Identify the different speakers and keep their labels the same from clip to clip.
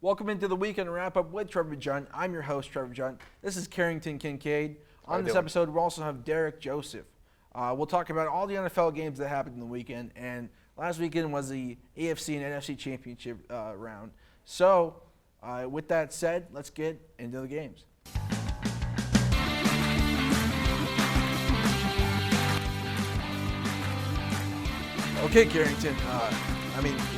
Speaker 1: Welcome into the weekend wrap-up with Trevor Junt. I'm your host, Trevor Junt. This is Karrington Kincaid. On this episode, we'll also have Derek Joseph. We'll talk about all the NFL games that happened in the weekend, and last weekend was the AFC and NFC Championship round. So, with that said, let's get into the games. Okay, Karrington.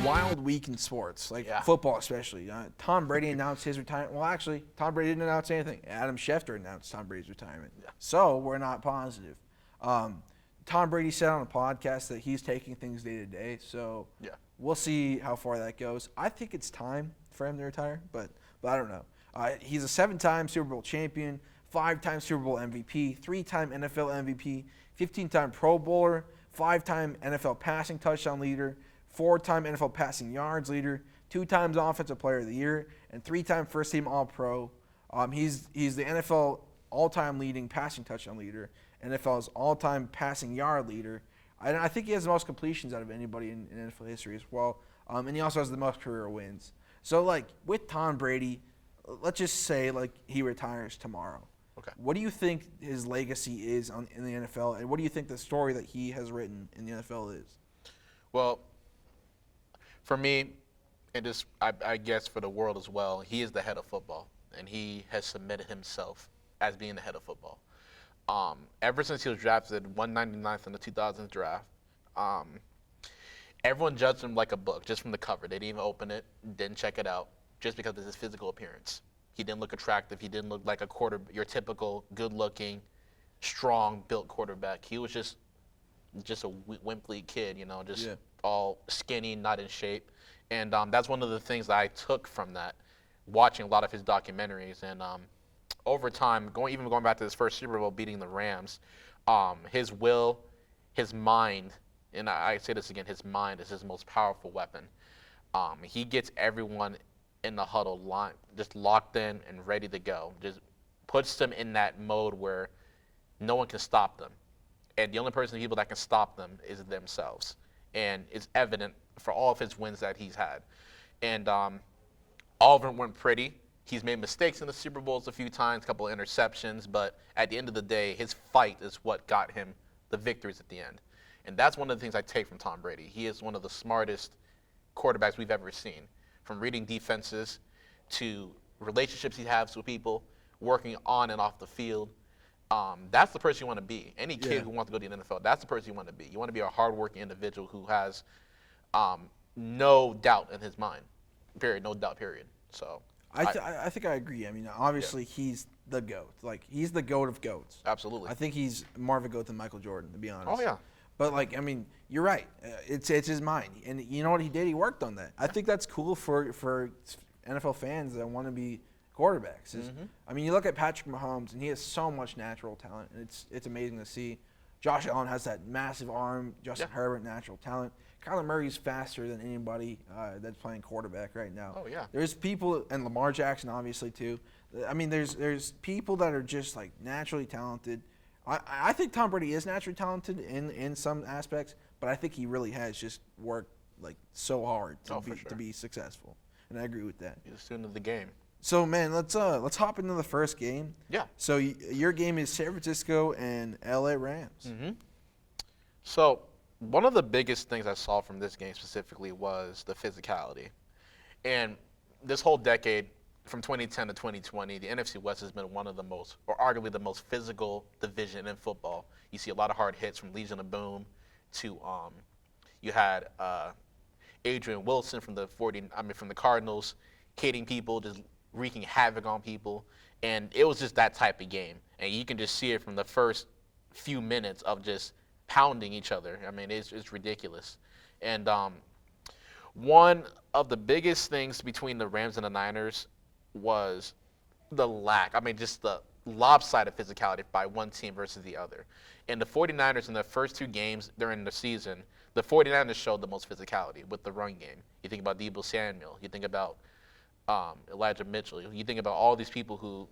Speaker 1: Wild week in sports, football especially. Tom Brady announced his retirement. Well, actually, Tom Brady didn't announce anything. Adam Schefter announced Tom Brady's retirement. Yeah. So we're not positive. Tom Brady said on a podcast that he's taking things day to day. So we'll see how far that goes. I think it's time for him to retire, but I don't know. He's a 7-time Super Bowl champion, 5-time Super Bowl MVP, 3-time NFL MVP, 15-time Pro Bowler, 5-time NFL passing touchdown leader, 4-time NFL passing yards leader, 2 times Offensive Player of the Year, and 3-time first-team All-Pro. He's the NFL all-time leading passing touchdown leader, NFL's all-time passing yard leader. I think he has the most completions out of anybody in NFL history as well, and he also has the most career wins. So, with Tom Brady, let's just say, he retires tomorrow.
Speaker 2: Okay.
Speaker 1: What do you think his legacy is in the NFL, and what do you think the story that he has written in the NFL is?
Speaker 2: Well, for me, and just I guess for the world as well, he is the head of football, and he has submitted himself as being the head of football. Ever since he was drafted 199th in the 2000 draft, everyone judged him like a book just from the cover. They didn't even open it, didn't check it out, just because of his physical appearance. He didn't look attractive. He didn't look like your typical good-looking, strong-built quarterback. He was just a wimpy kid, all skinny, not in shape. And that's one of the things that I took from that, watching a lot of his documentaries. And over time, going back to his first Super Bowl, beating the Rams, his will, his mind, and I say this again, his mind is his most powerful weapon. He gets everyone in the huddle line, just locked in and ready to go. Just puts them in that mode where no one can stop them. And the only people that can stop them is themselves. And it's evident for all of his wins that he's had. And all of them weren't pretty. He's made mistakes in the Super Bowls a few times, a couple of interceptions, but at the end of the day, his fight is what got him the victories at the end. And that's one of the things I take from Tom Brady. He is one of the smartest quarterbacks we've ever seen. From reading defenses to relationships he has with people, working on and off the field. That's the person you want to be. Any kid who wants to go to the NFL, that's the person you want to be. You want to be a hardworking individual who has no doubt in his mind. Period. No doubt, period. So
Speaker 1: I think I agree. Obviously, he's the GOAT. He's the GOAT of GOATs.
Speaker 2: Absolutely.
Speaker 1: I think he's more of a GOAT than Michael Jordan, to be honest.
Speaker 2: Oh, yeah.
Speaker 1: But, you're right. It's his mind. And you know what he did? He worked on that. I think that's cool for NFL fans that want to be quarterbacks. You look at Patrick Mahomes, and he has so much natural talent, and it's amazing to see. Josh Allen has that massive arm. Justin Herbert, natural talent. Kyler Murray's faster than anybody that's playing quarterback right now.
Speaker 2: Oh, yeah.
Speaker 1: There's people, and Lamar Jackson, obviously, too. There's people that are just, naturally talented. I think Tom Brady is naturally talented in some aspects, but I think he really has just worked so hard to be successful, and I agree with that.
Speaker 2: He's a student of the game.
Speaker 1: So man, let's hop into the first game.
Speaker 2: Yeah.
Speaker 1: So your game is San Francisco and LA Rams.
Speaker 2: Mm-hmm. So one of the biggest things I saw from this game specifically was the physicality, and this whole decade. From 2010 to 2020, the NFC West has been one of the most, or arguably the most physical division in football. You see a lot of hard hits from Legion of Boom to you had Adrian Wilson from the Cardinals hitting people, just wreaking havoc on people, and it was just that type of game. And you can just see it from the first few minutes of just pounding each other. It's ridiculous. And one of the biggest things between the Rams and the Niners was the just the lopsided physicality by one team versus the other. And the 49ers in the first 2 games during the season, the 49ers showed the most physicality with the run game. You think about Deebo Samuel. You think about Elijah Mitchell. You think about all these people who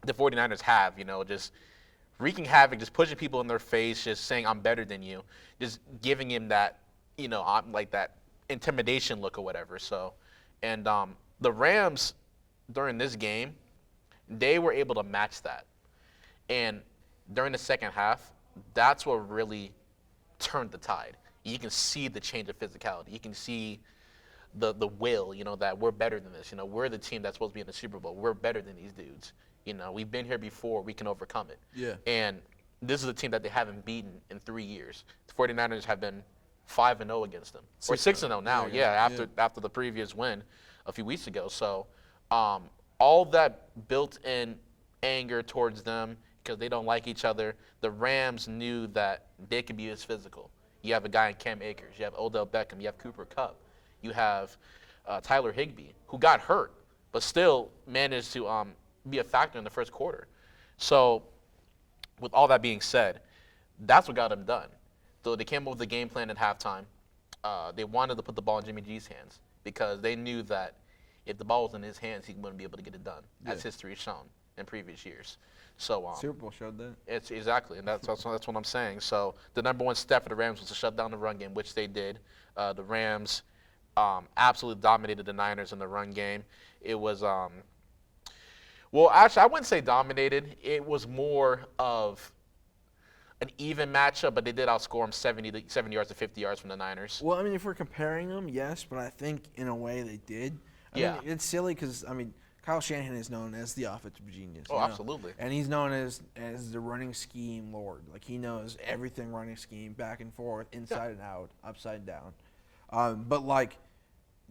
Speaker 2: the 49ers have, just wreaking havoc, just pushing people in their face, just saying, I'm better than you, just giving him that, I'm that intimidation look or whatever. So, and The Rams, during this game, they were able to match that. And during the second half, that's what really turned the tide. You can see the change of physicality. You can see the will, that we're better than this. We're the team that's supposed to be in the Super Bowl. We're better than these dudes. We've been here before. We can overcome it.
Speaker 1: Yeah.
Speaker 2: And this is a team that they haven't beaten in 3 years. The 49ers have been 5-0 against them. Or 6-0 now, after the previous win a few weeks ago. So all that built-in anger towards them because they don't like each other, the Rams knew that they could be as physical. You have a guy in Cam Akers. You have Odell Beckham. You have Cooper Kupp. You have Tyler Higbee, who got hurt, but still managed to be a factor in the first quarter. So with all that being said, that's what got them done. So they came up with a game plan at halftime. They wanted to put the ball in Jimmy G's hands because they knew that if the ball was in his hands, he wouldn't be able to get it done, as history has shown in previous years. So
Speaker 1: Super Bowl showed that.
Speaker 2: It's exactly, and that's what I'm saying. So the number one step for the Rams was to shut down the run game, which they did. The Rams absolutely dominated the Niners in the run game. It was, well, actually, I wouldn't say dominated. It was more of an even matchup, but they did outscore them 70 yards to 50 yards from the Niners.
Speaker 1: Well, I mean, if we're comparing them, yes, but I think in a way they did. I mean, it's silly because, Kyle Shanahan is known as the offensive genius.
Speaker 2: Oh, absolutely.
Speaker 1: And he's known as the running scheme lord. Like, he knows everything running scheme, back and forth, inside and out, upside down. But, like,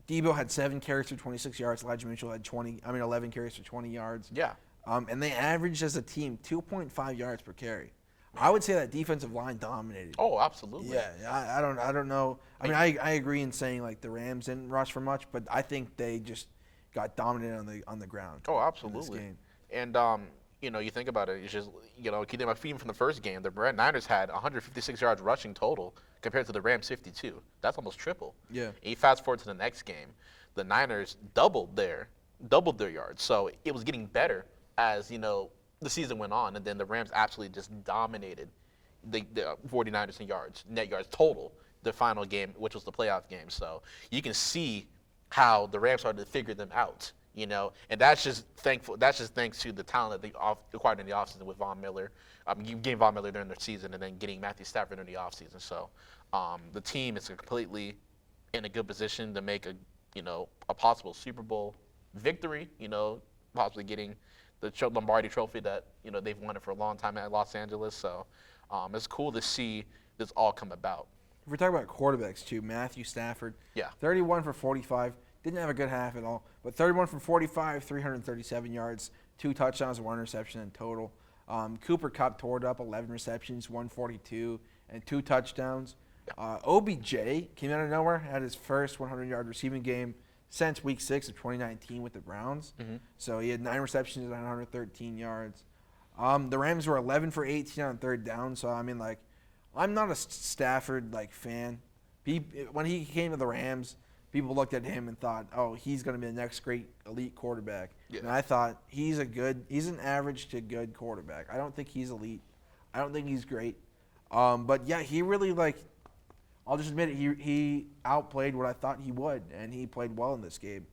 Speaker 1: Debo had 7 carries for 26 yards. Elijah Mitchell had 11 carries for 20 yards.
Speaker 2: Yeah.
Speaker 1: And they averaged as a team 2.5 yards per carry. I would say that defensive line dominated.
Speaker 2: Oh, absolutely.
Speaker 1: Yeah, I don't know. I agree in saying, like, the Rams didn't rush for much, but I think they just got dominated on the ground.
Speaker 2: Oh, absolutely.
Speaker 1: In this game.
Speaker 2: And you think about it, it's just keeping my feet from the first game. The Niners had 156 yards rushing total compared to the Rams 52. That's almost triple.
Speaker 1: Yeah.
Speaker 2: And you fast forward to the next game, the Niners doubled their yards. So it was getting better as the season went on, and then the Rams absolutely just dominated the 49ers in net yards total. The final game, which was the playoff game. So you can see how the Rams started to figure them out, and that's just thanks to the talent that they acquired in the offseason with Von Miller, getting Von Miller during the season, and then getting Matthew Stafford during the offseason. So the team is completely in a good position to make a possible Super Bowl victory, possibly getting the Lombardi Trophy that they've wanted for a long time at Los Angeles. So it's cool to see this all come about.
Speaker 1: If we're talking about quarterbacks, too, Matthew Stafford, 31 for 45, didn't have a good half at all, but 31 for 45, 337 yards, 2 touchdowns, 1 interception in total. Cooper Kupp tore it up, 11 receptions, 142, and 2 touchdowns. OBJ came out of nowhere, had his first 100-yard receiving game since Week 6 of 2019 with the Browns. Mm-hmm. So he had 9 receptions and 113 yards. The Rams were 11 for 18 on third down, so, I'm not a Stafford fan. When he came to the Rams, people looked at him and thought, "Oh, he's going to be the next great elite quarterback." Yeah. And I thought he's an average to good quarterback. I don't think he's elite. I don't think he's great. But yeah, he really I'll just admit it. He outplayed what I thought he would, and he played well in this game.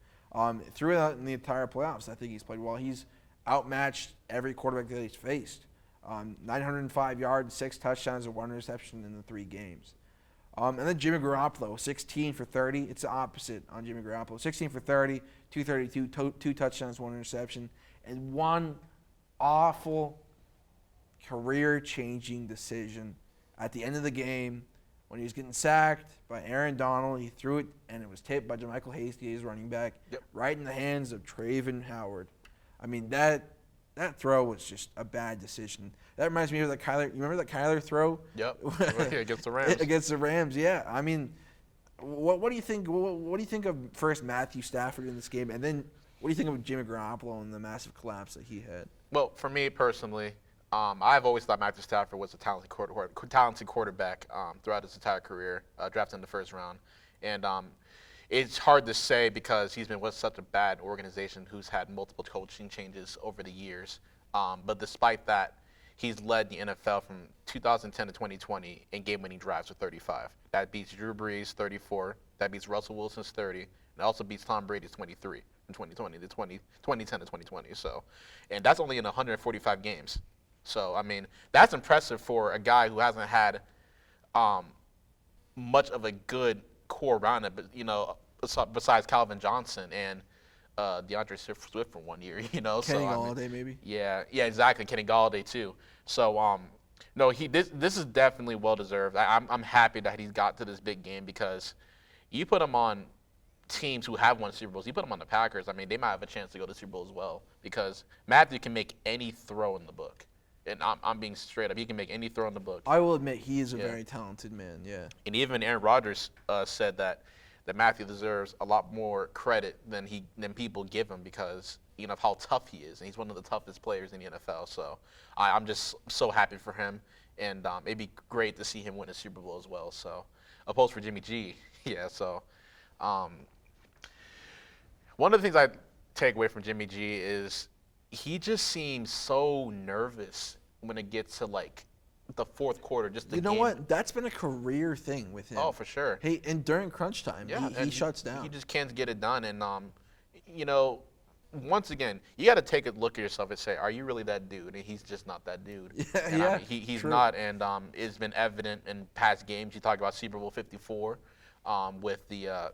Speaker 1: Throughout in the entire playoffs, I think he's played well. He's outmatched every quarterback that he's faced. 905 yards, 6 touchdowns, and 1 interception in the 3 games. And then Jimmy Garoppolo, 16 for 30. It's the opposite on Jimmy Garoppolo. 16 for 30, 232, 2 touchdowns, 1 interception, and 1 awful career-changing decision at the end of the game when he was getting sacked by Aaron Donald. He threw it, and it was tipped by JaMychal Hasty, his running back, right in the hands of Travon Howard. That throw was just a bad decision. That reminds me of that Kyler. You remember that Kyler throw?
Speaker 2: Yep. Against the Rams.
Speaker 1: Against the Rams, yeah. What do you think? What do you think of first Matthew Stafford in this game, and then what do you think of Jimmy Garoppolo and the massive collapse that he had?
Speaker 2: Well, for me personally, I've always thought Matthew Stafford was a talented quarterback throughout his entire career, drafted in the first round, and it's hard to say because he's been with such a bad organization who's had multiple coaching changes over the years. But despite that, he's led the NFL from 2010 to 2020 in game-winning drives with 35. That beats Drew Brees' 34. That beats Russell Wilson's 30. And it also beats Tom Brady's 23. in 2020, 2010 to 2020. So, and that's only in 145 games. So, I mean, that's impressive for a guy who hasn't had much of a good core around it, but besides Calvin Johnson and DeAndre Swift for 1 year,
Speaker 1: Kenny Galladay, maybe.
Speaker 2: Yeah, exactly. Kenny Galladay too. So, no, this is definitely well deserved. I'm happy that he's got to this big game because you put him on teams who have won Super Bowls. You put him on the Packers. I mean, they might have a chance to go to Super Bowl as well because Matthew can make any throw in the book. And I'm being straight up. He can make any throw in the book.
Speaker 1: I will admit he is a very talented man. Yeah.
Speaker 2: And even Aaron Rodgers said that Matthew deserves a lot more credit than people give him because of how tough he is, and he's one of the toughest players in the NFL. So I'm just so happy for him, and it'd be great to see him win a Super Bowl as well. So opposed for Jimmy G, yeah. So one of the things I take away from Jimmy G is he just seems so nervous when it gets to like the fourth quarter. Just the game.
Speaker 1: What? That's been a career thing with him.
Speaker 2: Oh, for sure.
Speaker 1: And during crunch time, he shuts down.
Speaker 2: He just can't get it done. And once again, you got to take a look at yourself and say, are you really that dude? And he's just not that dude. He's true. Not. And it's been evident in past games. You talk about Super Bowl 54 with the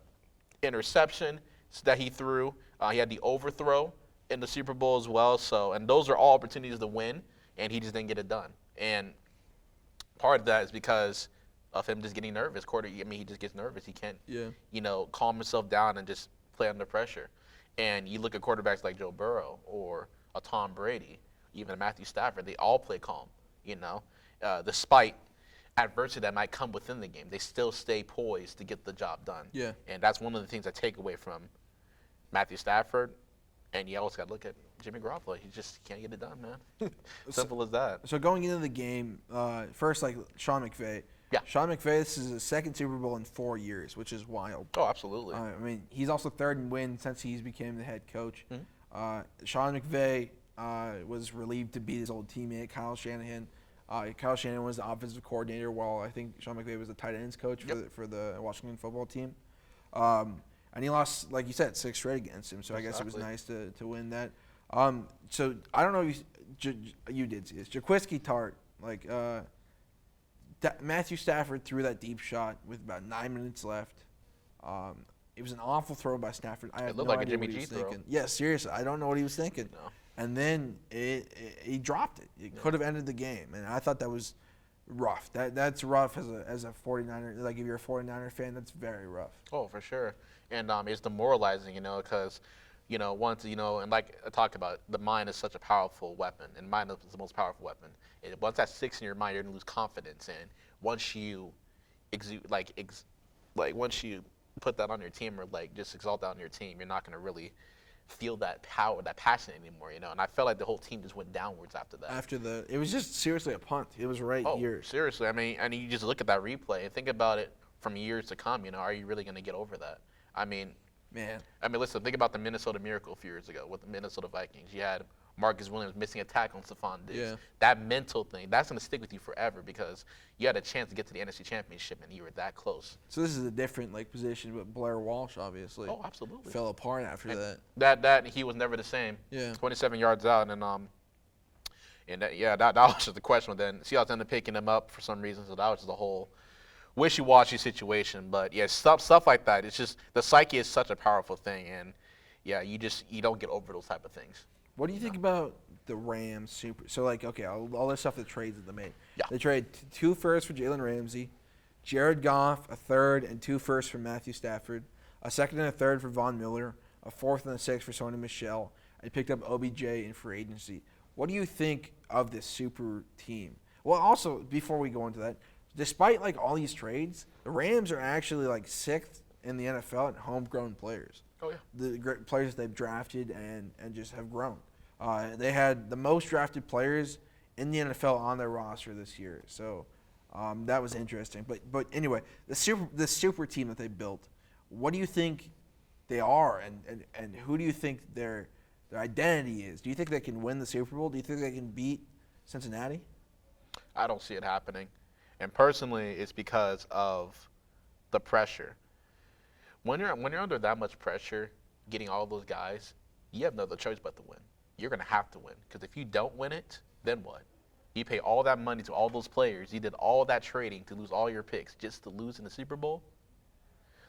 Speaker 2: interception that he threw. He had the overthrow in the Super Bowl as well. So, and those are all opportunities to win, and he just didn't get it done. And part of that is because of him just getting nervous. He just gets nervous. He can't, calm himself down and just play under pressure. And you look at quarterbacks like Joe Burrow or a Tom Brady, even a Matthew Stafford, they all play calm, despite adversity that might come within the game. They still stay poised to get the job done. Yeah. And that's one of the things I take away from Matthew Stafford. And you always got to look at Jimmy Garoppolo. He just can't get it done, man. Simple as that.
Speaker 1: So going into the game, first, Sean McVay.
Speaker 2: Yeah.
Speaker 1: Sean McVay, this is his second Super Bowl in 4 years, which is wild.
Speaker 2: Oh, absolutely.
Speaker 1: He's also third in wins since he's became the head coach. Mm-hmm. Sean McVay was relieved to beat his old teammate, Kyle Shanahan. Kyle Shanahan was the offensive coordinator, while I think Sean McVay was the tight ends coach for the Washington football team. And he lost, like you said, 6 straight against him. So I guess it was nice to win that. So I don't know if you did see this. Jaquiski Tart, Matthew Stafford threw that deep shot with about 9 minutes left. It was an awful throw by Stafford.
Speaker 2: It looked like a Jimmy G throw.
Speaker 1: Yeah, seriously. I don't know what he was thinking.
Speaker 2: No.
Speaker 1: And then he dropped it. It could have ended the game. And I thought that was rough. That's rough as a 49er. Like, if you're a 49er fan, that's very rough.
Speaker 2: Oh, for sure. And it's demoralizing, because, once, and like I talked about, the mind is such a powerful weapon, and mind is the most powerful weapon. And once that sticks in your mind, you're going to lose confidence. And once you once you put that on your team or just exalt that on your team, you're not going to really feel that power, that passion anymore, And I felt like the whole team just went downwards after that.
Speaker 1: It was just seriously a punt. It was right here.
Speaker 2: Seriously. And you just look at that replay and think about it from years to come. Are you really going to get over that? Listen, think about the Minnesota Miracle a few years ago with the Minnesota Vikings. You had Marcus Williams missing a tackle on Stephon Diggs. Yeah. That mental thing, that's going to stick with you forever because you had a chance to get to the NFC Championship and you were that close.
Speaker 1: So this is a different position, but Blair Walsh obviously.
Speaker 2: Oh, absolutely.
Speaker 1: Fell apart after
Speaker 2: that. That he was never the same.
Speaker 1: Yeah.
Speaker 2: 27 yards out and that was just the question. But then Seahawks ended up picking him up for some reason, so that was just the whole wishy-washy situation. But yeah, stuff like that. It's just the psyche is such a powerful thing, and yeah, you don't get over those type of things.
Speaker 1: What do you think about the Rams? So all this stuff, the trades that they made.
Speaker 2: Yeah.
Speaker 1: They traded 2 firsts for Jalen Ramsey, Jared Goff, a 3rd and 2 firsts for Matthew Stafford, a 2nd and a 3rd for Von Miller, a 4th and a 6th for Sony Michel. They picked up OBJ in free agency. What do you think of this super team? Well, also before we go into that, despite all these trades, the Rams are actually 6th in the NFL in homegrown players.
Speaker 2: Oh, yeah.
Speaker 1: The great players they've drafted and just have grown. They had the most drafted players in the NFL on their roster this year. So that was interesting. But anyway, the super team that they built, what do you think they are and who do you think their identity is? Do you think they can win the Super Bowl? Do you think they can beat Cincinnati?
Speaker 2: I don't see it happening. And personally, it's because of the pressure. When you're under that much pressure, getting all those guys, you have no other choice but to win. You're going to have to win, because if you don't win it, then what? You pay all that money to all those players. You did all that trading to lose all your picks just to lose in the Super Bowl.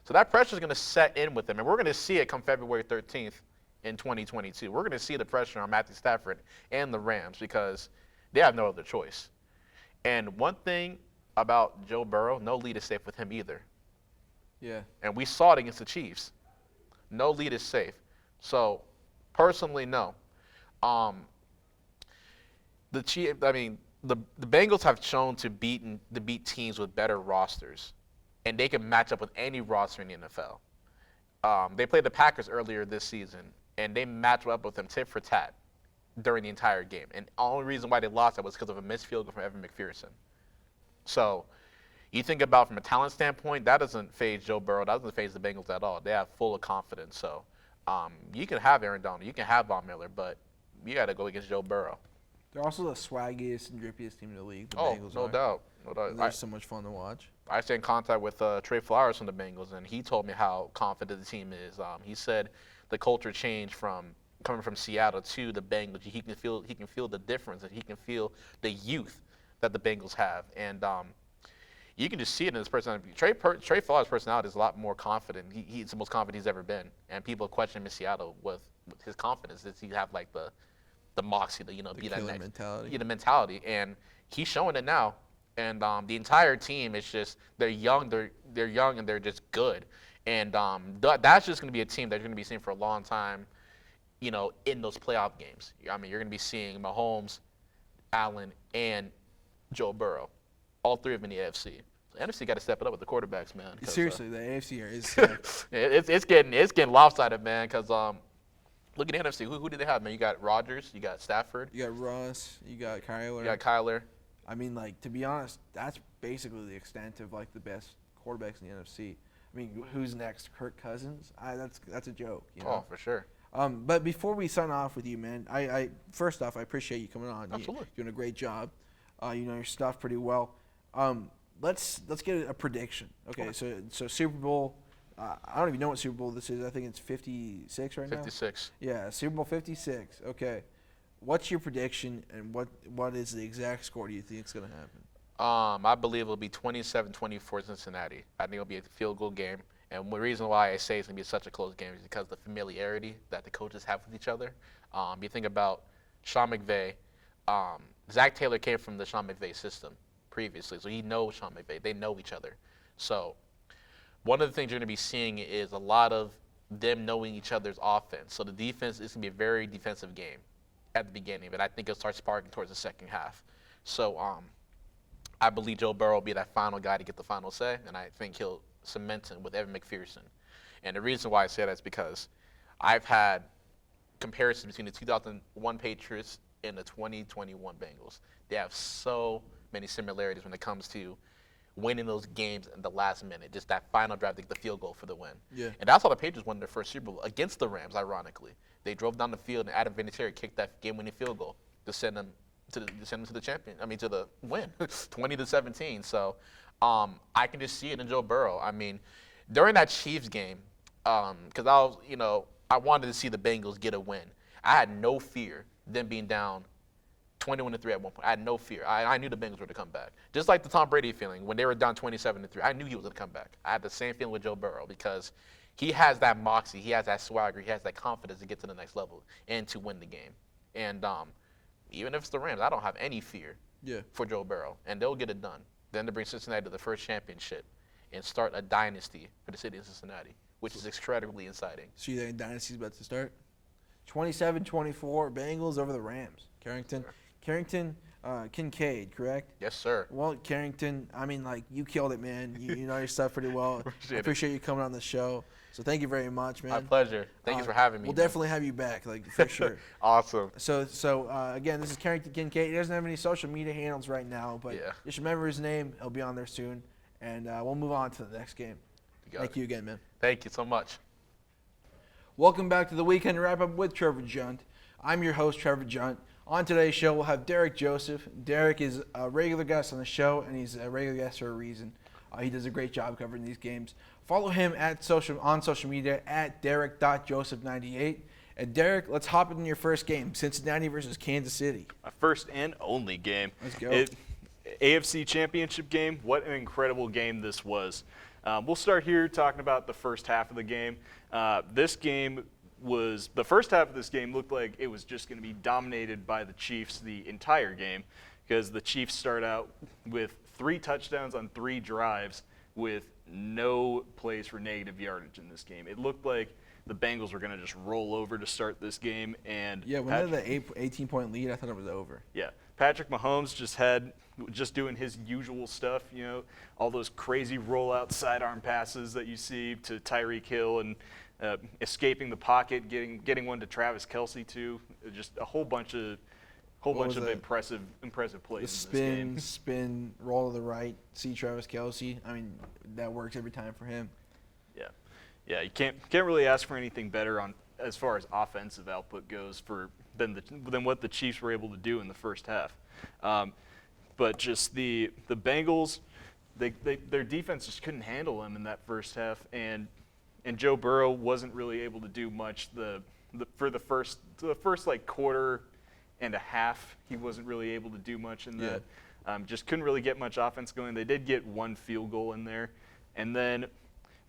Speaker 2: So that pressure is going to set in with them, and we're going to see it come February 13th in 2022. We're going to see the pressure on Matthew Stafford and the Rams because they have no other choice. And one thing about Joe Burrow, no lead is safe with him either.
Speaker 1: Yeah.
Speaker 2: And we saw it against the Chiefs. No lead is safe. So, personally, no. The Bengals have shown to beat teams with better rosters, and they can match up with any roster in the NFL. They played the Packers earlier this season, and they matched up with them tit for tat during the entire game. And the only reason why they lost that was because of a missed field goal from Evan McPherson. So, you think about from a talent standpoint, that doesn't phase Joe Burrow. That doesn't phase the Bengals at all. They have full of confidence. So, you can have Aaron Donald, you can have Von Miller, but you got to go against Joe Burrow.
Speaker 1: They're also the swaggiest and drippiest team in the league. The
Speaker 2: Bengals
Speaker 1: no
Speaker 2: are.
Speaker 1: doubt.
Speaker 2: No doubt.
Speaker 1: They're so much fun to watch.
Speaker 2: I stay in contact with Trey Flowers from the Bengals, and he told me how confident the team is. He said the culture changed from coming from Seattle to the Bengals. He can feel the difference, and he can feel the youth that the Bengals have. And you can just see it in his personality. Trey Flowers' personality is a lot more confident. He's the most confident he's ever been. And people question him in Seattle with his confidence. Does he have like the moxie to, be that next
Speaker 1: mentality.
Speaker 2: The mentality, and he's showing it now. And the entire team is just they're young and they're just good. And that's just going to be a team that you're going to be seeing for a long time, in those playoff games. I mean, you're going to be seeing Mahomes, Allen, and Joe Burrow, all three of them in the AFC. The NFC got to step it up with the quarterbacks, man.
Speaker 1: Seriously, the AFC is.
Speaker 2: it's getting lopsided, man. Because look at the NFC. Who do they have, man? You got Rodgers, you got Stafford,
Speaker 1: you got Russ, you got Kyler.
Speaker 2: You got Kyler.
Speaker 1: I mean, like, to be honest, that's basically the extent of like the best quarterbacks in the NFC. I mean, who's next? Kirk Cousins? That's a joke.
Speaker 2: Oh, for sure.
Speaker 1: But before we sign off with you, man, I first off, I appreciate you coming on.
Speaker 2: Absolutely.
Speaker 1: You're doing a great job. You know your stuff pretty well. Let's get a prediction. Okay, so Super Bowl. I don't even know what Super Bowl this is. I think it's 56 right now.
Speaker 2: 56.
Speaker 1: Yeah, Super Bowl 56. Okay. What's your prediction, and what is the exact score do you think is going to happen?
Speaker 2: I believe it'll be 27-24 Cincinnati. I think it'll be a field goal game. And the reason why I say it's going to be such a close game is because of the familiarity that the coaches have with each other. You think about Sean McVay. Zach Taylor came from the Sean McVay system previously, so he knows Sean McVay. They know each other. So one of the things you're going to be seeing is a lot of them knowing each other's offense. So the defense is going to be a very defensive game at the beginning, but I think it'll start sparking towards the second half. So I believe Joe Burrow will be that final guy to get the final say, and I think he'll cement him with Evan McPherson. And the reason why I say that is because I've had comparisons between the 2001 Patriots and the 2021 Bengals. They have so many similarities when it comes to winning those games in the last minute, just that final drive, the field goal for the win.
Speaker 1: Yeah.
Speaker 2: And that's how the Patriots won their first Super Bowl against the Rams, ironically. They drove down the field, and Adam Vinatieri kicked that game-winning field goal to send them to the win, 20-17. So I can just see it in Joe Burrow. I mean, during that Chiefs game, because I wanted to see the Bengals get a win. I had no fear them being down 21-3 at one point. I had no fear. I knew the Bengals were to come back. Just like the Tom Brady feeling when they were down 27-3. I knew he was going to come back. I had the same feeling with Joe Burrow because he has that moxie, he has that swagger, he has that confidence to get to the next level and to win the game. And even if it's the Rams, I don't have any fear for Joe Burrow, and they'll get it done. Then to bring Cincinnati to the first championship and start a dynasty for the city of Cincinnati, which is incredibly exciting.
Speaker 1: So you think dynasty's about to start? 27-24, Bengals over the Rams. Karrington Kincaid, correct?
Speaker 2: Yes, sir.
Speaker 1: Well, Karrington, I mean, like, you killed it, man. You know your stuff pretty well. I appreciate you coming on the show. So thank you very much, man.
Speaker 2: My pleasure. Thank you for having me.
Speaker 1: We'll definitely have you back, like, for sure.
Speaker 2: Awesome.
Speaker 1: So again, this is Karrington Kincaid. He doesn't have any social media handles right now, but just remember his name. He'll be on there soon. And we'll move on to the next game. Thank you again, man.
Speaker 2: Thank you so much.
Speaker 1: Welcome back to the Weekend Wrap-Up with Trevor Junt. I'm your host, Trevor Junt. On today's show, we'll have Derek Joseph. Derek is a regular guest on the show, and he's a regular guest for a reason. He does a great job covering these games Follow him on social media at Derek.Joseph98. And Derek, let's hop into your first game, Cincinnati versus Kansas City.
Speaker 3: My first and only game.
Speaker 1: Let's go.
Speaker 3: AFC Championship game. What an incredible game this was. We'll start here talking about the first half of the game. The first half of this game looked like it was just going to be dominated by the Chiefs the entire game, because the Chiefs start out with 3 touchdowns on 3 drives with no plays for negative yardage in this game. It looked like the Bengals were going to just roll over to start this game. And
Speaker 1: yeah, when they had the 18-point lead, I thought it was over.
Speaker 3: Yeah, Patrick Mahomes just doing his usual stuff, all those crazy rollout sidearm passes that you see to Tyreek Hill and escaping the pocket, getting one to Travis Kelce too. Just a whole bunch of impressive plays.
Speaker 1: The spin, roll to the right, see Travis Kelce. I mean, that works every time for him.
Speaker 3: Yeah, you can't really ask for anything better as far as offensive output goes than what the Chiefs were able to do in the first half. But just the Bengals, their defense just couldn't handle them in that first half, and Joe Burrow wasn't really able to do much for the first like quarter and a half. He wasn't really able to do much in that. Just couldn't really get much offense going. They did get 1 field goal in there,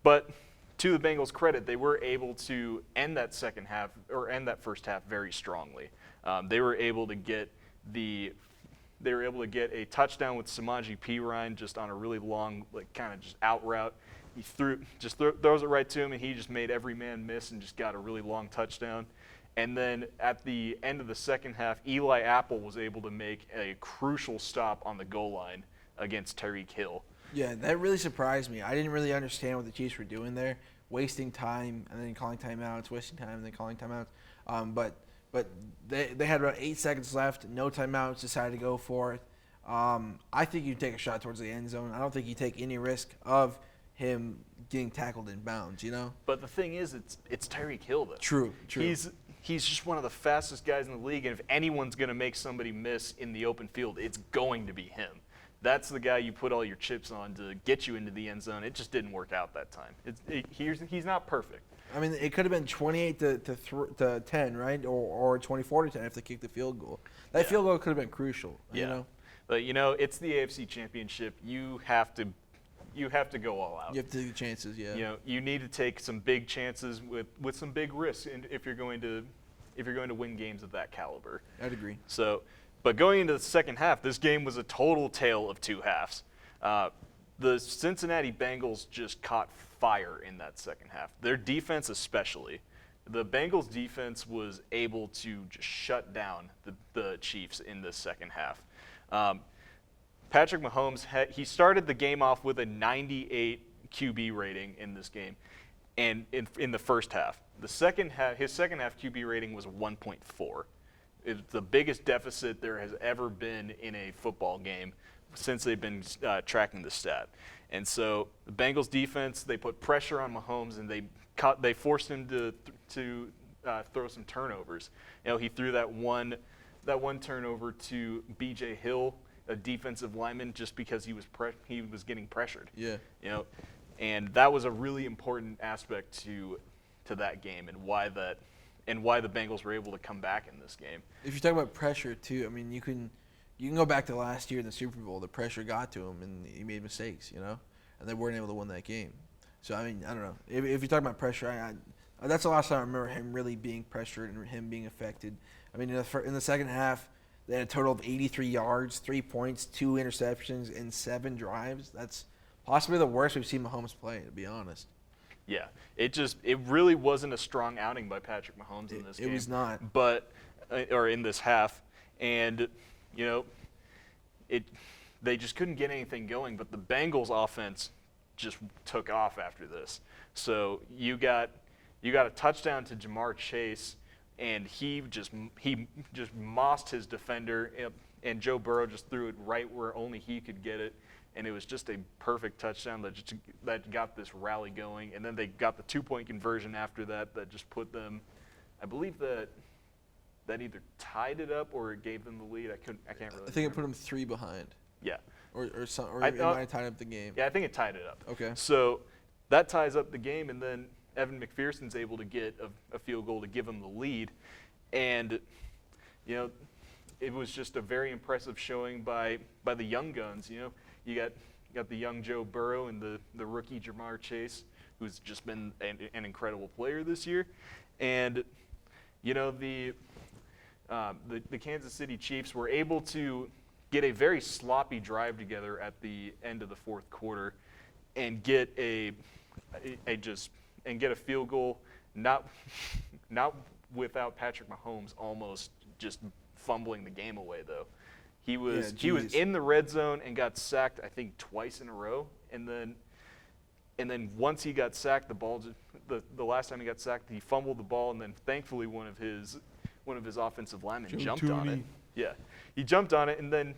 Speaker 3: but to the Bengals' credit, they were able to end that first half very strongly. They were able to get a touchdown with Samaje Perine just on a really long, kind of just out route. He throws it right to him, and he just made every man miss and just got a really long touchdown. And then at the end of the second half, Eli Apple was able to make a crucial stop on the goal line against Tyreek Hill.
Speaker 1: Yeah, that really surprised me. I didn't really understand what the Chiefs were doing there, wasting time and then calling timeouts, wasting time and then calling timeouts. But they had about 8 seconds left, no timeouts, decided to go for it. I think you take a shot towards the end zone. I don't think you take any risk of him getting tackled in bounds,
Speaker 3: But the thing is, it's Tyreek Hill, though.
Speaker 1: True.
Speaker 3: He's just one of the fastest guys in the league, and if anyone's going to make somebody miss in the open field, it's going to be him. That's the guy you put all your chips on to get you into the end zone. It just didn't work out that time. He's not perfect.
Speaker 1: I mean, it could have been 28 to 10, right, or 24 to 10 if they kicked the field goal. That field goal could have been crucial.
Speaker 3: But it's the AFC Championship. You have to go all out.
Speaker 1: You have to take the chances. Yeah.
Speaker 3: You need to take some big chances with some big risks, if you're going to win games of that caliber.
Speaker 1: I'd agree.
Speaker 3: But going into the second half, this game was a total tale of 2 halves. The Cincinnati Bengals just caught fire in that second half. Their defense especially. The Bengals defense was able to just shut down the Chiefs in the second half. Patrick Mahomes, he started the game off with a 98 QB rating in this game, and in the first half. His second half QB rating was 1.4. It's the biggest deficit there has ever been in a football game since they've been tracking the stat. And so the Bengals defense, they put pressure on Mahomes, and they forced him to throw some turnovers. He threw that one turnover to B.J. Hill, a defensive lineman, just because he was getting pressured.
Speaker 1: Yeah.
Speaker 3: And that was a really important aspect to that game, and why the Bengals were able to come back in this game.
Speaker 1: If you talk about pressure too, I mean, you can go back to last year in the Super Bowl. The pressure got to him, and he made mistakes, and they weren't able to win that game. So I mean, I don't know. If you talk about pressure, that's the last time I remember him really being pressured and him being affected. I mean, in the second half, they had a total of 83 yards, 3 points, 2 interceptions, and 7 drives. That's possibly the worst we've seen Mahomes play, to be honest.
Speaker 3: Yeah, it really wasn't a strong outing by Patrick Mahomes in this game.
Speaker 1: It was not.
Speaker 3: Or in this half. And, they just couldn't get anything going, but the Bengals offense just took off after this. So you got a touchdown to Jamar Chase, and he just mossed his defender, and Joe Burrow just threw it right where only he could get it. And it was just a perfect touchdown that got this rally going. And then they got the 2-point conversion after that just put them, I believe that either tied it up or it gave them the lead. I can't really remember.
Speaker 1: I think it put them 3 behind.
Speaker 3: Yeah.
Speaker 1: Or it might have tied up the game.
Speaker 3: Yeah, I think it tied it up.
Speaker 1: Okay.
Speaker 3: So that ties up the game, and then Evan McPherson's able to get a field goal to give him the lead. And, it was just a very impressive showing by the young guns. You got the young Joe Burrow and the rookie Jamar Chase, who's just been an incredible player this year. And, the Kansas City Chiefs were able to get a very sloppy drive together at the end of the fourth quarter and get a field goal, not without Patrick Mahomes almost just fumbling the game away, though. He was in the red zone and got sacked, I think, twice in a row, and then once he got sacked, the last time he got sacked, he fumbled the ball, and then thankfully one of his offensive linemen jumped on it. Yeah, he jumped on it, and then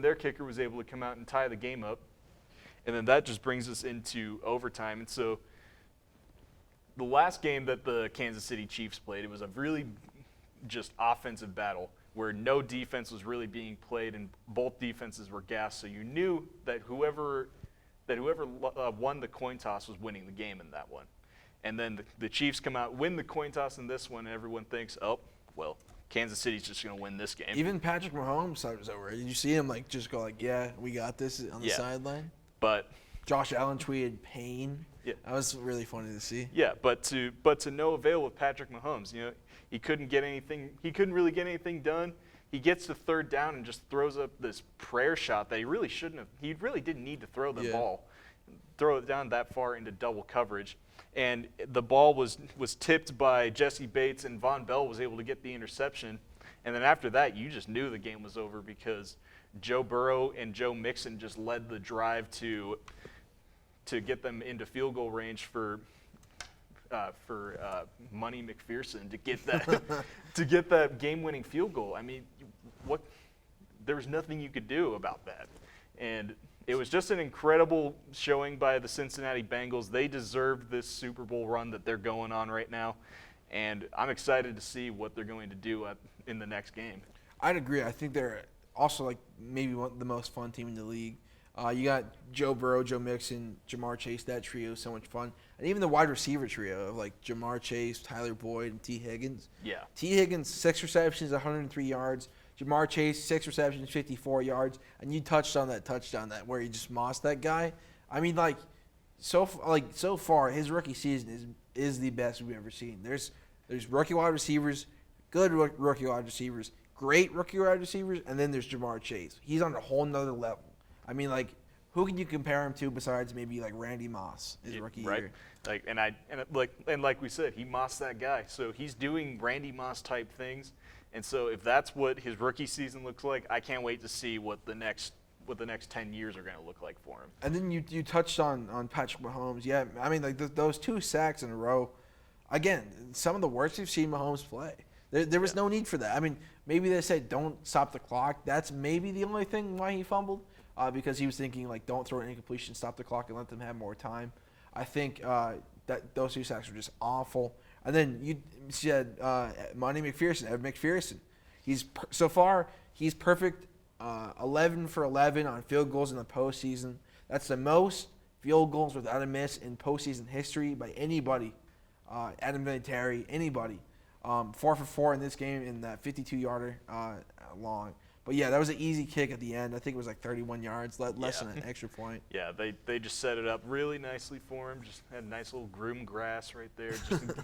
Speaker 3: their kicker was able to come out and tie the game up, and then that just brings us into overtime. And so the last game that the Kansas City Chiefs played, it was a really just offensive battle where no defense was really being played and both defenses were gassed. So you knew that whoever won the coin toss was winning the game in that one. And then the Chiefs come out, win the coin toss in this one, and everyone thinks, oh, well, Kansas City's just going to win this game.
Speaker 1: Even Patrick Mahomes thought it was over. Did you see him just go yeah, we got this on the sideline?
Speaker 3: But
Speaker 1: Josh Allen tweeted pain.
Speaker 3: Yeah.
Speaker 1: That was really funny to see.
Speaker 3: Yeah, but to no avail with Patrick Mahomes. He couldn't really get anything done. He gets to third down and just throws up this prayer shot that he really shouldn't have. He really didn't need to throw the ball, throw it down that far into double coverage. And the ball was tipped by Jesse Bates, and Von Bell was able to get the interception. And then after that, you just knew the game was over because Joe Burrow and Joe Mixon just led the drive to get them into field goal range for Money McPherson to get that game-winning field goal. I mean, there was nothing you could do about that, and it was just an incredible showing by the Cincinnati Bengals. They deserved this Super Bowl run that they're going on right now, and I'm excited to see what they're going to do in the next game.
Speaker 1: I'd agree. I think they're also maybe the most fun team in the league. You got Joe Burrow, Joe Mixon, Jamar Chase. That trio is so much fun. And even the wide receiver trio of Jamar Chase, Tyler Boyd, and T. Higgins.
Speaker 3: Yeah.
Speaker 1: T. Higgins, 6 receptions, 103 yards. Jamar Chase, 6 receptions, 54 yards. And you touched on that touchdown where he just mossed that guy. I mean, so far, his rookie season is the best we've ever seen. There's rookie wide receivers, good rookie wide receivers, great rookie wide receivers, and then there's Jamar Chase. He's on a whole nother level. I mean, who can you compare him to besides maybe Randy Moss his rookie year?
Speaker 3: And like we said, he mossed that guy, so he's doing Randy Moss type things. And so if that's what his rookie season looks like, I can't wait to see what the next 10 years are going to look like for him. And
Speaker 1: then you touched on Patrick Mahomes. Yeah, I mean those 2 sacks in a row. Again, some of the worst we've seen Mahomes play. There was no need for that. I mean, maybe they said don't stop the clock. That's maybe the only thing why he fumbled. Because he was thinking don't throw an incompletion, stop the clock, and let them have more time. I think that those 2 sacks were just awful. And then you said Money McPherson, Evan McPherson. So far he's perfect, 11 for 11 on field goals in the postseason. That's the most field goals without a miss in postseason history by anybody. Adam Vinatieri, anybody. 4 for 4 in this game in that 52-yarder long. But yeah, that was an easy kick at the end. I think it was 31 yards, less than an extra point.
Speaker 3: Yeah, they just set it up really nicely for him. Just had a nice little groom grass right there. Just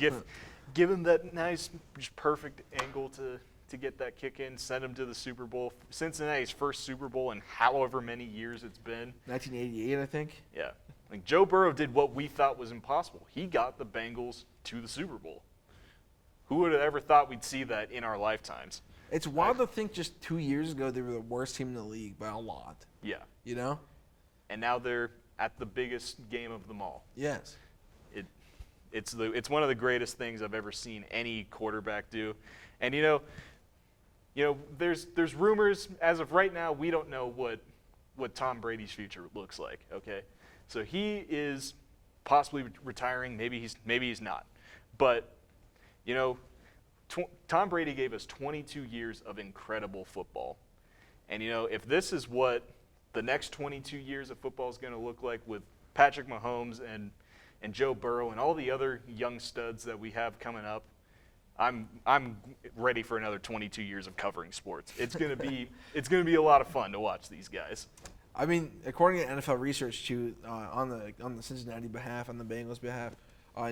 Speaker 3: give him that nice, just perfect angle to get that kick in, send him to the Super Bowl. Cincinnati's first Super Bowl in however many years it's been.
Speaker 1: 1988, I think.
Speaker 3: Yeah. Joe Burrow did what we thought was impossible. He got the Bengals to the Super Bowl. Who would have ever thought we'd see that in our lifetimes?
Speaker 1: It's wild to think just 2 years ago they were the worst team in the league by a lot.
Speaker 3: Yeah.
Speaker 1: And
Speaker 3: now they're at the biggest game of them all.
Speaker 1: Yes.
Speaker 3: It's one of the greatest things I've ever seen any quarterback do. And there's rumors as of right now we don't know what Tom Brady's future looks like, okay? So he is possibly retiring, maybe he's not. But Tom Brady gave us 22 years of incredible football. And, if this is what the next 22 years of football is going to look like with Patrick Mahomes and and Joe Burrow and all the other young studs that we have coming up, I'm ready for another 22 years of covering sports. It's gonna be a lot of fun to watch these guys.
Speaker 1: I mean, according to NFL research too, on the Cincinnati behalf, on the Bengals behalf,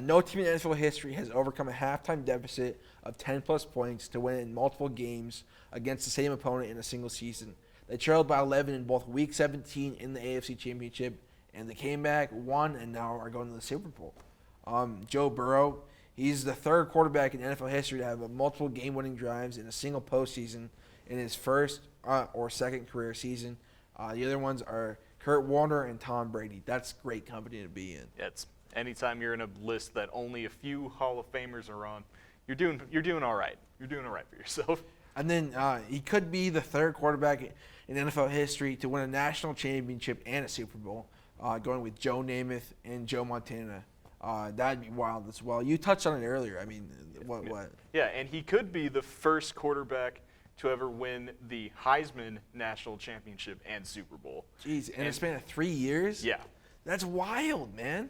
Speaker 1: no team in NFL history has overcome a halftime deficit of 10+ points to win in multiple games against the same opponent in a single season. They trailed by 11 in both Week 17 in the AFC Championship, and they came back, won, and now are going to the Super Bowl. Joe Burrow, he's the third quarterback in NFL history to have multiple game-winning drives in a single postseason in his first or second career season. The other ones are Kurt Warner and Tom Brady. That's great company to be in.
Speaker 3: Yeah, it's anytime you're in a list that only a few Hall of Famers are on, you're doing all right. You're doing all right for yourself.
Speaker 1: And then he could be the third quarterback in NFL history to win a national championship and a Super Bowl, going with Joe Namath and Joe Montana. That'd be wild as well. You touched on it earlier. I mean, what?
Speaker 3: Yeah, and he could be the first quarterback to ever win the Heisman National Championship and Super Bowl.
Speaker 1: Jeez, in a span of 3 years?
Speaker 3: Yeah.
Speaker 1: That's wild, man.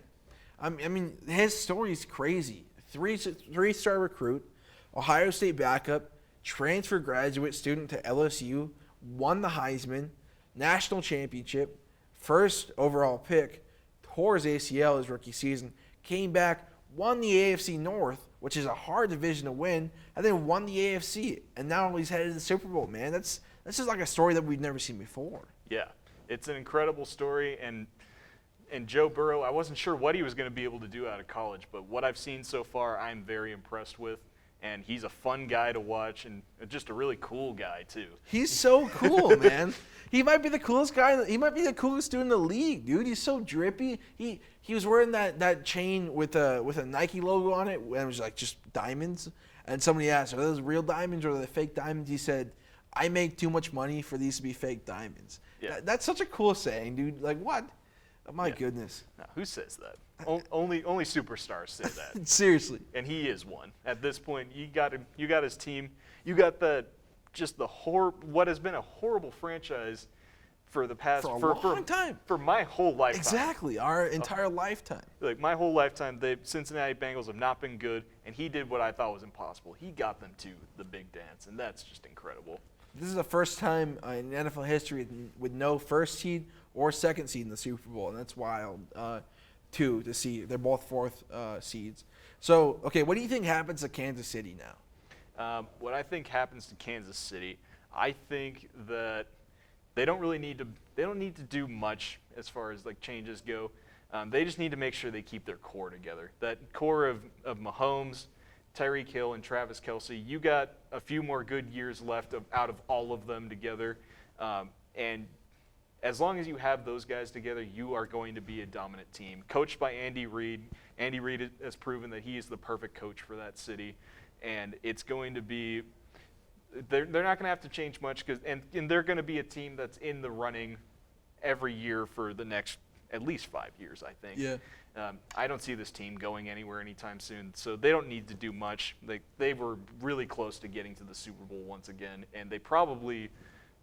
Speaker 1: I mean, his story's crazy. Three-star recruit, Ohio State backup, transfer graduate student to LSU, won the Heisman, national championship, first overall pick, tore his ACL his rookie season, came back, won the AFC North, which is a hard division to win, and then won the AFC. And now he's headed to the Super Bowl, man. That's just like a story that we've never seen before.
Speaker 3: Yeah, it's an incredible story. And Joe Burrow, I wasn't sure what he was going to be able to do out of college, but what I've seen so far, I'm very impressed with. And he's a fun guy to watch and just a really cool guy, too.
Speaker 1: He's so cool, man. He might be the coolest guy. He might be the coolest dude in the league, dude. He's so drippy. He was wearing that chain with a Nike logo on it, and it was like just diamonds. And somebody asked, are those real diamonds or are they fake diamonds? He said, I make too much money for these to be fake diamonds.
Speaker 3: Yeah.
Speaker 1: That's such a cool saying, dude. Like, what? Oh, my goodness.
Speaker 3: Now, who says that? Only superstars say that.
Speaker 1: Seriously.
Speaker 3: And he is one. At this point, you got his team. You got what has been a horrible franchise for the past
Speaker 1: For a long time.
Speaker 3: For my whole lifetime.
Speaker 1: Exactly, our entire lifetime.
Speaker 3: Like my whole lifetime, the Cincinnati Bengals have not been good, and he did what I thought was impossible. He got them to the big dance, and that's just incredible.
Speaker 1: This is the first time in NFL history with no first seed or second seed in the Super Bowl, and that's wild, too, to see. They're both fourth seeds. So, okay, what do you think happens to Kansas City now?
Speaker 3: What I think happens to Kansas City, I think that they don't need to do much as far as like changes go. They just need to make sure they keep their core together. That core of Mahomes, Tyreek Hill, and Travis Kelce, you got a few more good years left out of all of them together. And as long as you have those guys together, you are going to be a dominant team. Coached by Andy Reid. Andy Reid has proven that he is the perfect coach for that city. And it's going to be – they're not going to have to change much, and they're going to be a team that's in the running every year for the next at least 5 years, I think.
Speaker 1: Yeah.
Speaker 3: I don't see this team going anywhere anytime soon, so they don't need to do much. They were really close to getting to the Super Bowl once again, and they probably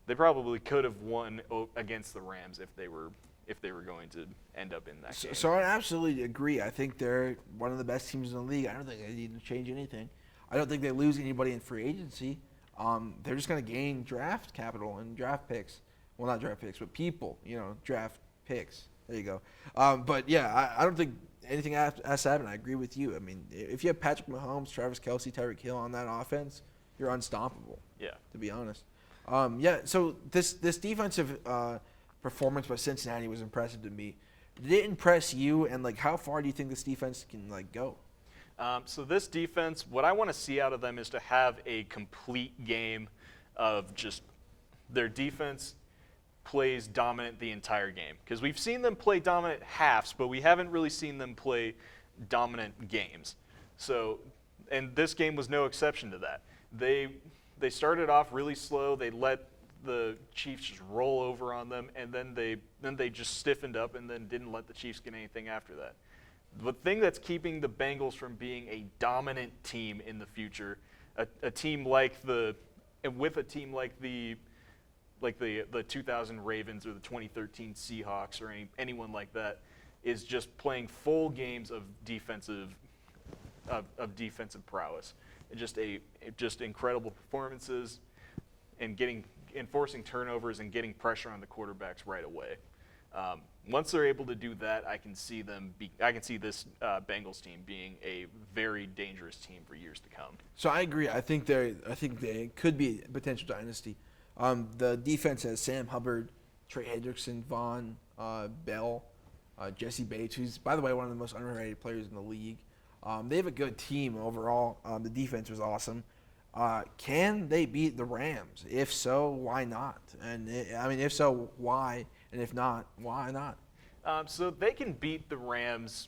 Speaker 3: could have won against the Rams if they were going to end up in that game.
Speaker 1: So I absolutely agree. I think they're one of the best teams in the league. I don't think they need to change anything. I don't think they lose anybody in free agency. They're just going to gain draft capital and draft picks. Well, not draft picks, but people, draft picks. There you go. But, yeah, I don't think anything has to happen. I agree with you. I mean, if you have Patrick Mahomes, Travis Kelce, Tyreek Hill on that offense, you're unstoppable, to be honest. So this defensive performance by Cincinnati was impressive to me. Did it impress you, and, how far do you think this defense can, go?
Speaker 3: So this defense, what I want to see out of them is to have a complete game of just their defense plays dominant the entire game. Because we've seen them play dominant halves, but we haven't really seen them play dominant games. So, and this game was no exception to that. They started off really slow. They let the Chiefs just roll over on them, and then they just stiffened up and then didn't let the Chiefs get anything after that. The thing that's keeping the Bengals from being a dominant team in the future, a team like the 2000 Ravens or the 2013 Seahawks or anyone like that, is just playing full games of defensive prowess. Just incredible performances and enforcing turnovers and getting pressure on the quarterbacks right away. Once they're able to do that, I can see this Bengals team being a very dangerous team for years to come.
Speaker 1: So I agree. I think they could be a potential dynasty. The defense has Sam Hubbard, Trey Hendrickson, Vaughn, Bell, Jesse Bates, who's, by the way, one of the most underrated players in the league. They have a good team overall. The defense was awesome. Can they beat the Rams? If so, why not? And if so, why? And if not, why not?
Speaker 3: So they can beat the Rams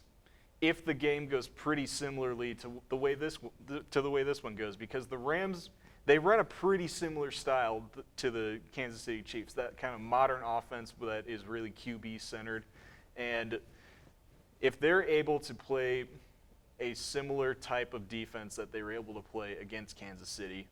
Speaker 3: if the game goes pretty similarly to the way this one goes, because the Rams, they run a pretty similar style to the Kansas City Chiefs, that kind of modern offense that is really QB centered. And if they're able to play a similar type of defense that they were able to play against Kansas City,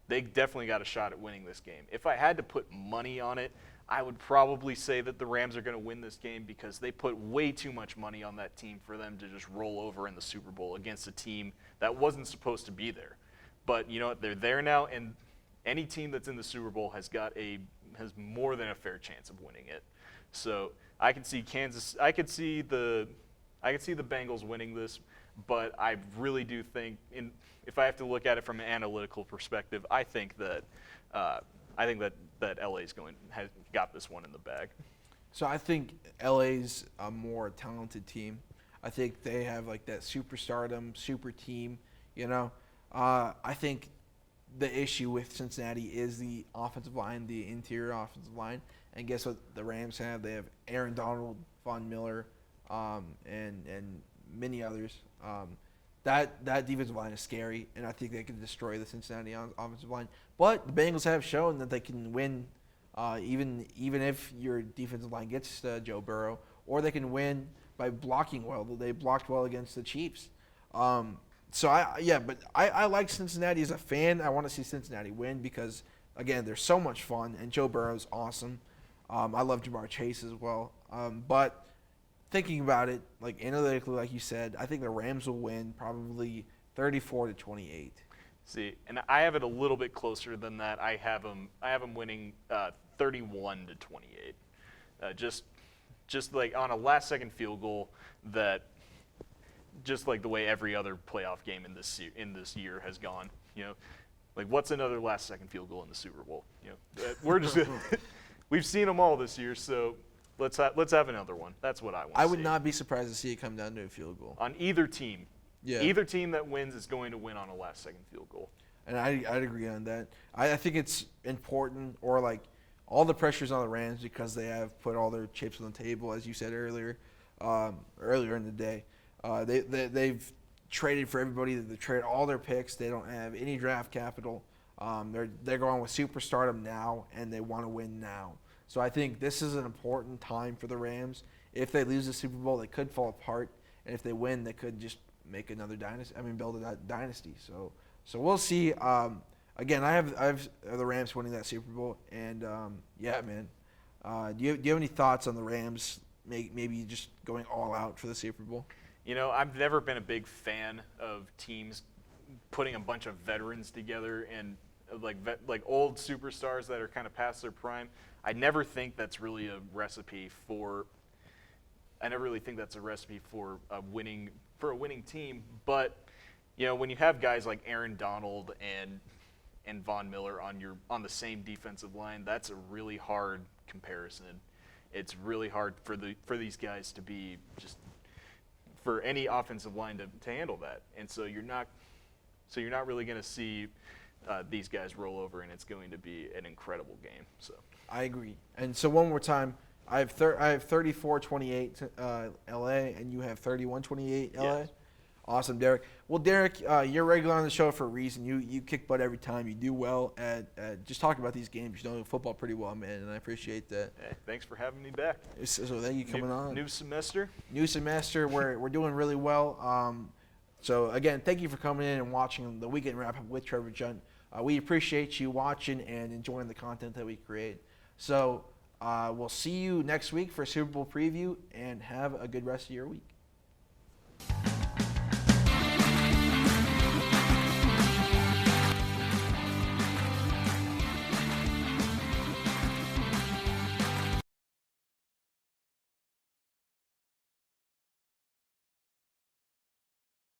Speaker 3: they definitely got a shot at winning this game. If I had to put money on it, I would probably say that the Rams are going to win this game because they put way too much money on that team for them to just roll over in the Super Bowl against a team that wasn't supposed to be there. But you know what? They're there now, and any team that's in the Super Bowl has more than a fair chance of winning it. So I can see the Bengals winning this, but I really do think, if I have to look at it from an analytical perspective, I think that LA's has got this one in the bag.
Speaker 1: So I think LA's a more talented team. I think they have like that superstardom, super team. I think the issue with Cincinnati is the offensive line, the interior offensive line. And guess what the Rams have? They have Aaron Donald, Von Miller, and many others. That defensive line is scary, and I think they can destroy the Cincinnati offensive line. But the Bengals have shown that they can win, even if your defensive line gets Joe Burrow, or they can win by blocking well. They blocked well against the Chiefs. But I like Cincinnati as a fan. I want to see Cincinnati win because, again, they're so much fun, and Joe Burrow's awesome. I love Jamar Chase as well. But thinking about it, like analytically, like you said, I think the Rams will win probably 34-28.
Speaker 3: See, and I have it a little bit closer than that. I have them winning 31-28. Just like on a last-second field goal that, just like the way every other playoff game in this year has gone. Like what's another last-second field goal in the Super Bowl? We're just we've seen them all this year, so. Let's have another one. That's what I want to see.
Speaker 1: I would not be surprised to see it come down to a field goal.
Speaker 3: On either team.
Speaker 1: Yeah.
Speaker 3: Either team that wins is going to win on a last-second field goal.
Speaker 1: And I'd agree on that. I think it's important, or like all the pressure's on the Rams because they have put all their chips on the table, as you said earlier in the day. They've traded for everybody. They've traded all their picks. They don't have any draft capital. They're going with superstardom now, and they want to win now. So I think this is an important time for the Rams. If they lose the Super Bowl, they could fall apart, and if they win, they could just make another dynasty. build a dynasty. So we'll see. Again, I have the Rams winning that Super Bowl, and yeah, man. Do you have any thoughts on the Rams? Maybe just going all out for the Super Bowl?
Speaker 3: I've never been a big fan of teams putting a bunch of veterans together and like old superstars that are kind of past their prime. I never think that's really a recipe for a winning team. But when you have guys like Aaron Donald and Von Miller on the same defensive line, that's a really hard comparison. It's really hard for these guys to be just for any offensive line to handle that. And so you're not really going to see these guys roll over, and it's going to be an incredible game. So
Speaker 1: I agree. And so one more time, I have 34-28 LA, and you have 31-28 LA.
Speaker 3: Yes.
Speaker 1: Awesome, Derek. Well, Derek, you're regular on the show for a reason. You kick butt every time. You do well at just talking about these games. You know football pretty well, man, and I appreciate that.
Speaker 3: Hey, thanks for having me back.
Speaker 1: So thank you for coming on.
Speaker 3: New semester.
Speaker 1: We're doing really well. So again, thank you for coming in and watching the Weekend Wrap Up with Trevor Junt. We appreciate you watching and enjoying the content that we create. So We'll see you next week for a Super Bowl preview, and have a good rest of your week.